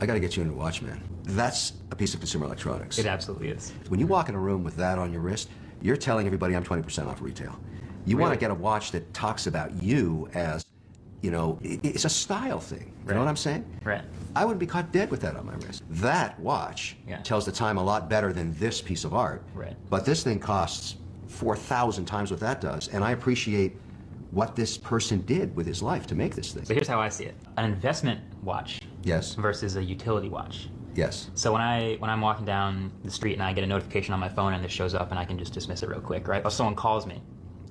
I got to get you into a watch, man. That's a piece of consumer electronics. It absolutely is. When you walk in a room with that on your wrist, you're telling everybody I'm 20% off retail. You want to get a watch that talks about you as, it's a style thing. You know what I'm saying? Right. I wouldn't be caught dead with that on my wrist. That watch tells the time a lot better than this piece of art. Right. But this thing costs 4,000 times what that does, and I appreciate what this person did with his life to make this thing. So here's how I see it. An investment watch versus a utility watch. Yes. So when I'm walking down the street and I get a notification on my phone and this shows up and I can just dismiss it real quick, right? Or someone calls me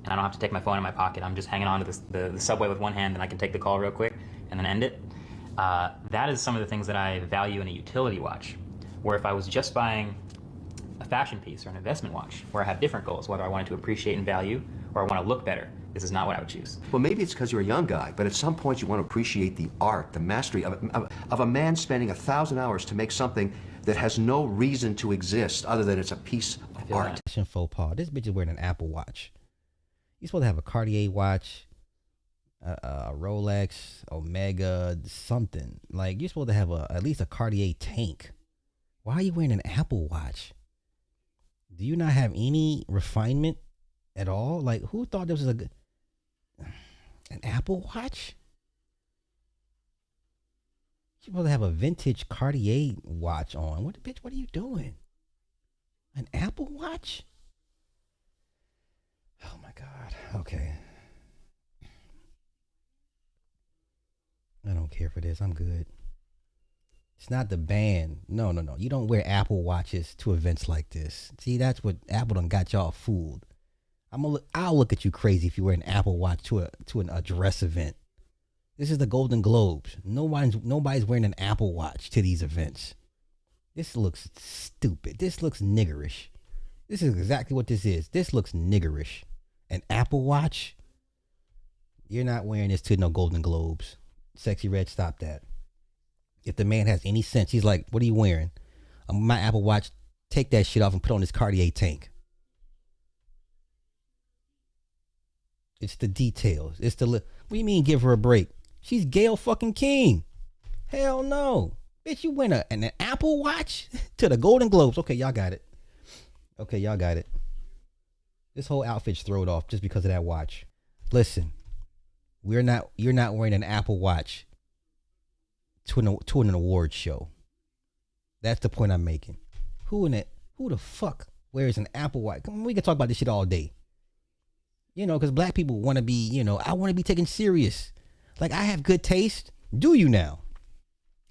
and I don't have to take my phone in my pocket. I'm just hanging on to the subway with one hand and I can take the call real quick and then end it. That is some of the things that I value in a utility watch. Where if I was just buying a fashion piece or an investment watch, where I have different goals, whether I wanted to appreciate and value or I want to look better, this is not what I would choose. Well, maybe it's because you're a young guy, but at some point you want to appreciate the art, the mastery of a man spending 1,000 hours to make something that has no reason to exist other than it's a piece of art. Fashion faux pas. This bitch is wearing an Apple Watch. You're supposed to have a Cartier watch, a Rolex, Omega, something. Like, you're supposed to have at least a Cartier tank. Why are you wearing an Apple Watch? Do you not have any refinement at all? Like, who thought this was an Apple Watch? You're supposed to have a vintage Cartier watch on. What are you doing? An Apple Watch? Oh my God. Okay. I don't care for this. I'm good. It's not the band. No. You don't wear Apple Watches to events like this. See, that's what Apple done got y'all fooled. I'll look at you crazy if you wear an Apple Watch to a dress event. This is the Golden Globes. Nobody's wearing an Apple Watch to these events. This looks stupid. This looks niggerish. This is exactly what this is. This looks niggerish. An Apple Watch? You're not wearing this to no Golden Globes. Sexy Red, stop that. If the man has any sense, he's like, what are you wearing? My Apple Watch, take that shit off and put on this Cartier tank. It's the details. What do you mean give her a break? She's Gayle fucking King. Hell no. Bitch, you win an Apple Watch to the Golden Globes. Okay, y'all got it. This whole outfit's thrown off just because of that watch. Listen, you're not wearing an Apple Watch to an award show. That's the point I'm making. Who the fuck wears an Apple Watch? Come on, we can talk about this shit all day. Because black people want to be, I want to be taken serious. Like, I have good taste. Do you now?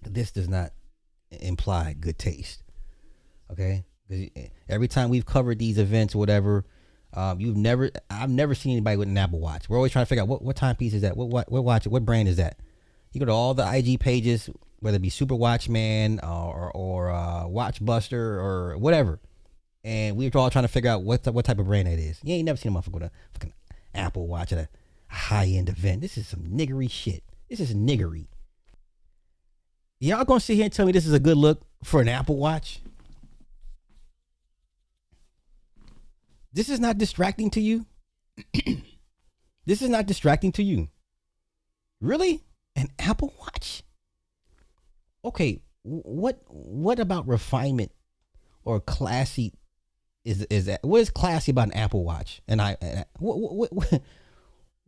This does not imply good taste. Okay? Every time we've covered these events or whatever, I've never seen anybody with an Apple Watch. We're always trying to figure out what timepiece is that? What watch? What brand is that? You go to all the IG pages, whether it be Super Watchman or Watchbuster or whatever. And we were all trying to figure out what type of brand that is. You ain't never seen a motherfucker with a fucking Apple Watch at a high-end event. This is some niggery shit. This is niggery. Y'all gonna sit here and tell me this is a good look for an Apple Watch? This is not distracting to you? This is not distracting to you? Really? An Apple Watch? Okay, what about refinement or classy is that? What is classy about an Apple Watch? And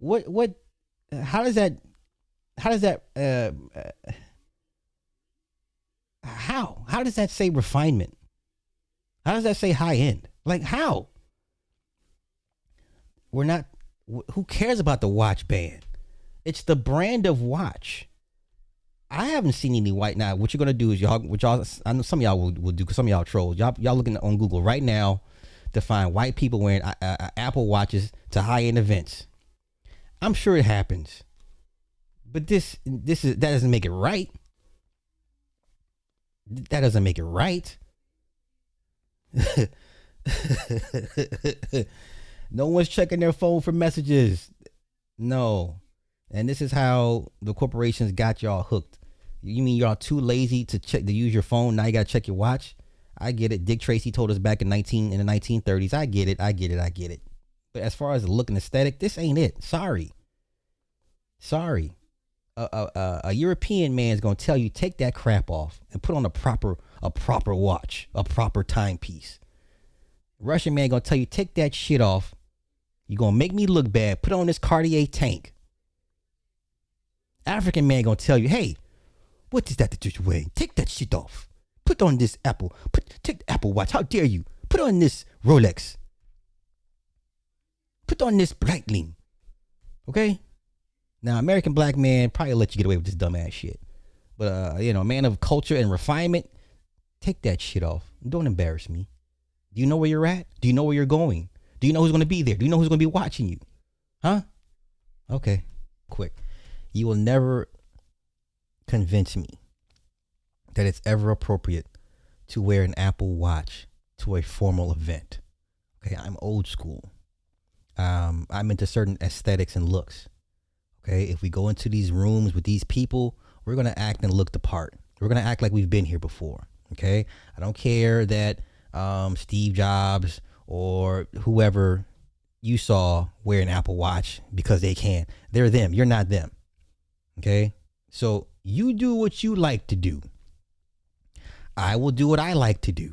what how does that how does that say refinement? How does that say high end? Like, how? Who cares about the watch band? It's the brand of watch. I haven't seen any white. Now, what you're gonna do is I know some of y'all will do, because some of y'all trolls. Y'all looking on Google right now to find white people wearing Apple Watches to high end events. I'm sure it happens, but that doesn't make it right. That doesn't make it right. No one's checking their phone for messages. No. And this is how the corporations got y'all hooked. You mean y'all too lazy to use your phone? Now you gotta check your watch. I get it. Dick Tracy told us back in the 1930s. I get it. But as far as the look and aesthetic, this ain't it. Sorry. a European man is gonna tell you take that crap off and put on a proper watch, a proper timepiece. Russian man gonna tell you take that shit off. You're gonna make me look bad. Put on this Cartier tank. African man gonna tell you, hey, what is that you're wearing? Take that shit off. Put on this Apple. Take the Apple Watch. How dare you? Put on this Rolex. Put on this Breitling. Okay? Now, American black man probably let you get away with this dumbass shit. But, a man of culture and refinement, take that shit off. Don't embarrass me. Do you know where you're at? Do you know where you're going? Do you know who's going to be there? Do you know who's going to be watching you? Huh? Okay. Quick. You will never convince me that it's ever appropriate to wear an Apple Watch to a formal event. Okay, I'm old school. I'm into certain aesthetics and looks. Okay, if we go into these rooms with these people, we're gonna act and look the part. We're gonna act like we've been here before. Okay, I don't care that Steve Jobs or whoever you saw wear an Apple Watch because they can. They're them. You're not them. Okay, so you do what you like to do. I will do what I like to do.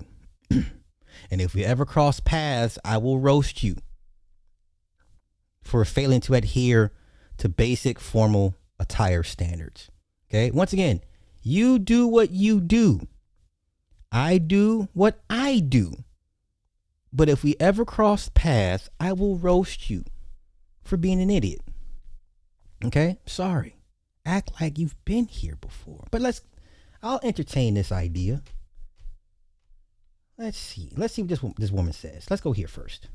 And if we ever cross paths, I will roast you for failing to adhere to basic formal attire standards. Okay, once again, you do what you do. I do what I do. But if we ever cross paths, I will roast you for being an idiot. Okay, sorry. Act like you've been here before. But I'll entertain this idea. Let's see what this woman says. Let's go here first.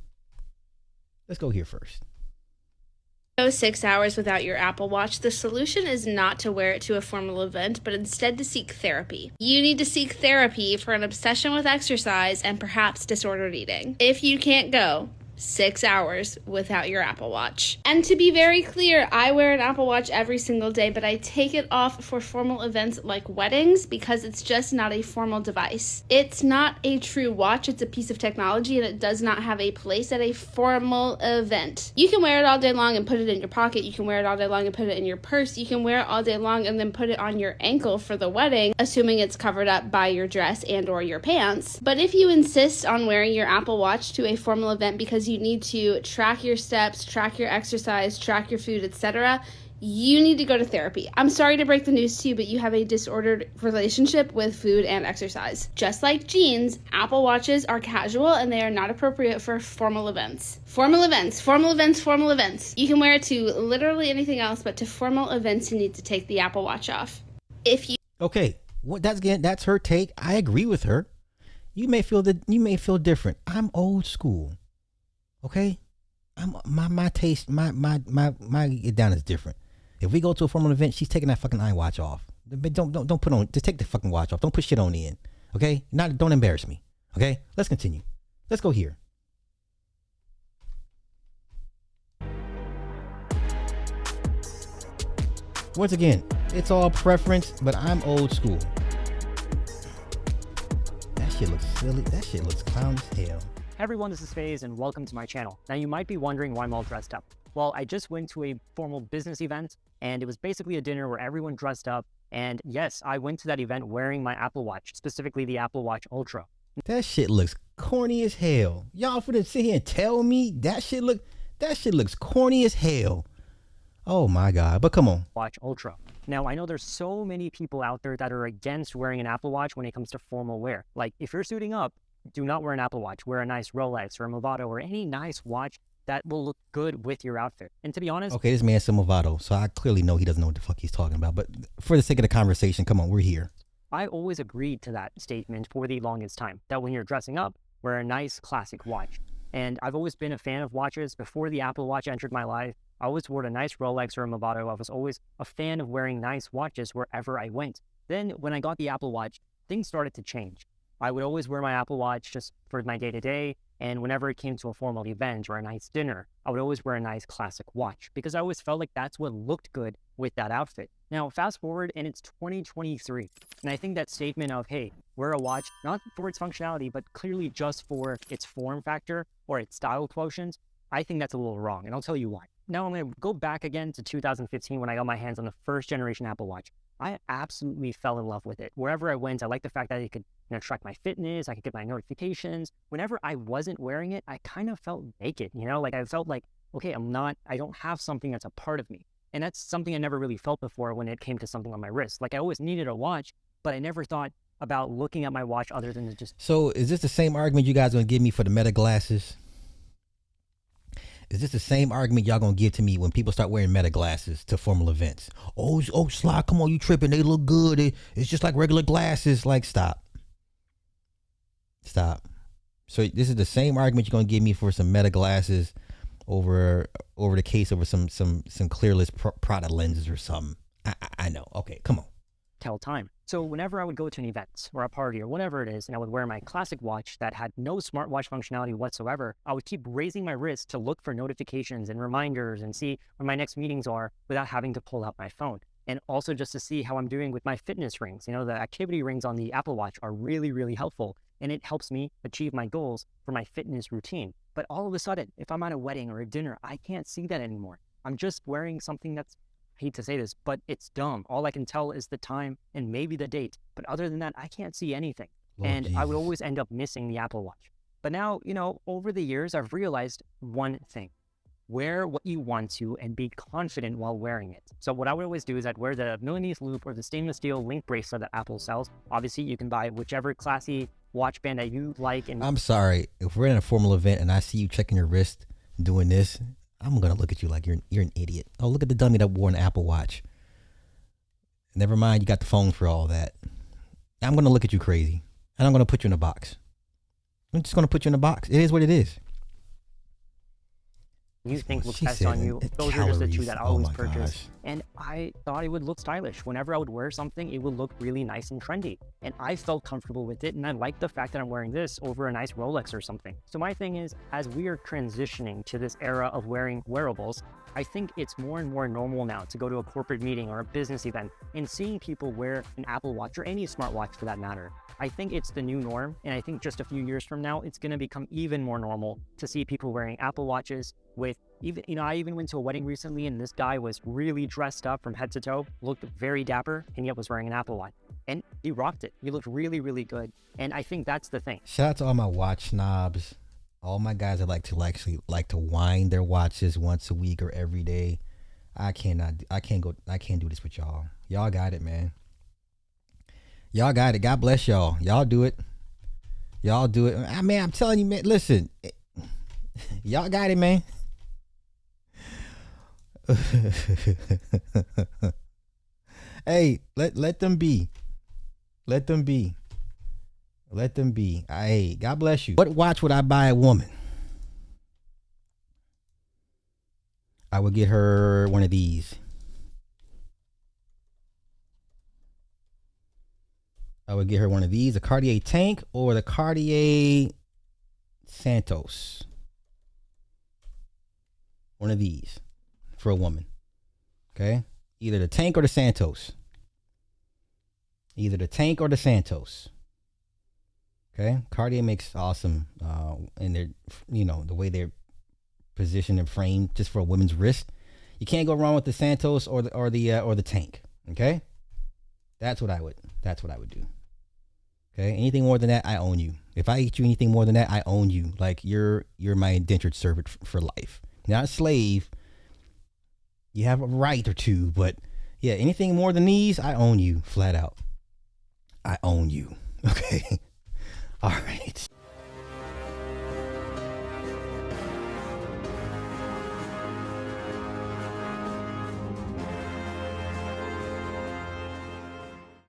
Go 6 hours without your Apple Watch, the solution is not to wear it to a formal event, but instead to seek therapy. You need to seek therapy for an obsession with exercise and perhaps disordered eating. If you can't go 6 hours without your Apple Watch. And to be very clear, I wear an Apple Watch every single day, but I take it off for formal events like weddings because it's just not a formal device. It's not a true watch, it's a piece of technology, and it does not have a place at a formal event. You can wear it all day long and put it in your pocket. You can wear it all day long and put it in your purse. You can wear it all day long and then put it on your ankle for the wedding, assuming it's covered up by your dress and or your pants. But if you insist on wearing your Apple Watch to a formal event because you need to track your steps, track your exercise, track your food, etc., you need to go to therapy. I'm sorry to break the news to you, but you have a disordered relationship with food and exercise. Just like jeans, Apple Watches are casual and they are not appropriate for formal events. Formal events. You can wear it to literally anything else, but to formal events, you need to take the Apple Watch off. Okay, that's her take. I agree with her. You may feel different. I'm old school. Okay, my taste, my get down is different. If we go to a formal event, she's taking that fucking iWatch off. Don't put on. Just take the fucking watch off. Don't put shit on the end. Okay, don't embarrass me. Okay, let's continue. Let's go here. Once again, it's all preference, but I'm old school. That shit looks silly. That shit looks clown as hell. Hey everyone, this is FaZe and welcome to my channel. Now you might be wondering why I'm all dressed up. Well, I just went to a formal business event and it was basically a dinner where everyone dressed up. And yes, I went to that event wearing my Apple Watch, specifically the Apple Watch Ultra. That shit looks corny as hell. Y'all finna sit here and tell me that shit looks corny as hell. Oh my God, but come on. Watch Ultra. Now, I know there's so many people out there that are against wearing an Apple Watch when it comes to formal wear. Like if you're suiting up, do not wear an Apple Watch. Wear a nice Rolex or a Movado or any nice watch that will look good with your outfit. And to be honest... Okay, this man's a Movado, so I clearly know he doesn't know what the fuck he's talking about. But for the sake of the conversation, come on, we're here. I always agreed to that statement for the longest time, that when you're dressing up, wear a nice classic watch. And I've always been a fan of watches. Before the Apple Watch entered my life, I always wore a nice Rolex or a Movado. I was always a fan of wearing nice watches wherever I went. Then when I got the Apple Watch, things started to change. I would always wear my Apple Watch just for my day-to-day, and whenever it came to a formal event or a nice dinner, I would always wear a nice classic watch because I always felt like that's what looked good with that outfit. Now, fast forward and it's 2023, and I think that statement of, hey, wear a watch, not for its functionality, but clearly just for its form factor or its style quotient, I think that's a little wrong, and I'll tell you why. now I'm going to go back again to 2015 when I got my hands on the first generation Apple Watch. I absolutely fell in love with it. Wherever I went, I liked the fact that it could, track my fitness. I could get my notifications. Whenever I wasn't wearing it, I kind of felt naked, like I felt like, okay, I don't have something that's a part of me. And that's something I never really felt before when it came to something on my wrist. Like I always needed a watch, but I never thought about looking at my watch other than to just. So is this the same argument you guys gonna give me for the Meta glasses? Is this the same argument y'all gonna give to me when people start wearing Meta glasses to formal events? Oh, Sly, come on, you tripping? They look good. It's just like regular glasses. Like, stop. So this is the same argument you're gonna give me for some Meta glasses over the case over some clearless Prada lenses or something. I know. Okay, come on. Tell time. So whenever I would go to an event or a party or whatever it is, and I would wear my classic watch that had no smartwatch functionality whatsoever, I would keep raising my wrist to look for notifications and reminders and see when my next meetings are without having to pull out my phone. And also just to see how I'm doing with my fitness rings. The activity rings on the Apple Watch are really, really helpful, and it helps me achieve my goals for my fitness routine. But all of a sudden, if I'm at a wedding or a dinner, I can't see that anymore. I'm just wearing something that's, I hate to say this, but it's dumb. All I can tell is the time and maybe the date. But other than that, I can't see anything. Lord and Jesus. I would always end up missing the Apple Watch. But now, over the years, I've realized one thing. Wear what you want to and be confident while wearing it. So what I would always do is I'd wear the Milanese loop or the stainless steel link bracelet that Apple sells. Obviously, you can buy whichever classy watch band that you like. And I'm sorry, if we're in a formal event and I see you checking your wrist doing this, I'm gonna look at you like you're an idiot. Oh, look at the dummy that wore an Apple Watch. Never mind, you got the phone for all that. I'm gonna look at you crazy, and I'm gonna put you in a box. I'm just gonna put you in a box. It is what it is. you think looks She best said on you. Those are just the two calories. that I Oh always my purchase. gosh. And I thought it would look stylish. Whenever I would wear something, it would look really nice and trendy. And I felt comfortable with it. And I like the fact that I'm wearing this over a nice Rolex or something. So my thing is, as we are transitioning to this era of wearing wearables, I think it's more and more normal now to go to a corporate meeting or a business event and seeing people wear an Apple Watch or any smartwatch for that matter. I think it's the new norm, and I think just a few years from now, it's going to become even more normal to see people wearing Apple Watches with even, I even went to a wedding recently, and this guy was really dressed up from head to toe, looked very dapper, and yet was wearing an Apple Watch. And he rocked it. He looked really, really good. And I think that's the thing. Shout out to all my watch snobs, all my guys that like to wind their watches once a week or every day. I can't do this with y'all. Y'all got it, man. Y'all got it. God bless y'all. Y'all do it. Y'all do it. I mean, I'm telling you, man, listen. Y'all got it, man. Hey, let them be. Let them be. Let them be. Hey, God bless you. What watch would I buy a woman? I would get her one of these. I would get her one of these, a Cartier Tank or the Cartier Santos. One of these for a woman. Okay? Either the Tank or the Santos. Either the Tank or the Santos. Okay? Cartier makes awesome in their, the way they're positioned and framed just for a woman's wrist. You can't go wrong with the Santos or the Tank. Okay? That's what I would do. Okay? Anything more than that, I own you. If I get you anything more than that, I own you. Like you're my indentured servant for life. Not a slave. You have a right or two, but yeah, anything more than these, I own you flat out. I own you. Okay? All right.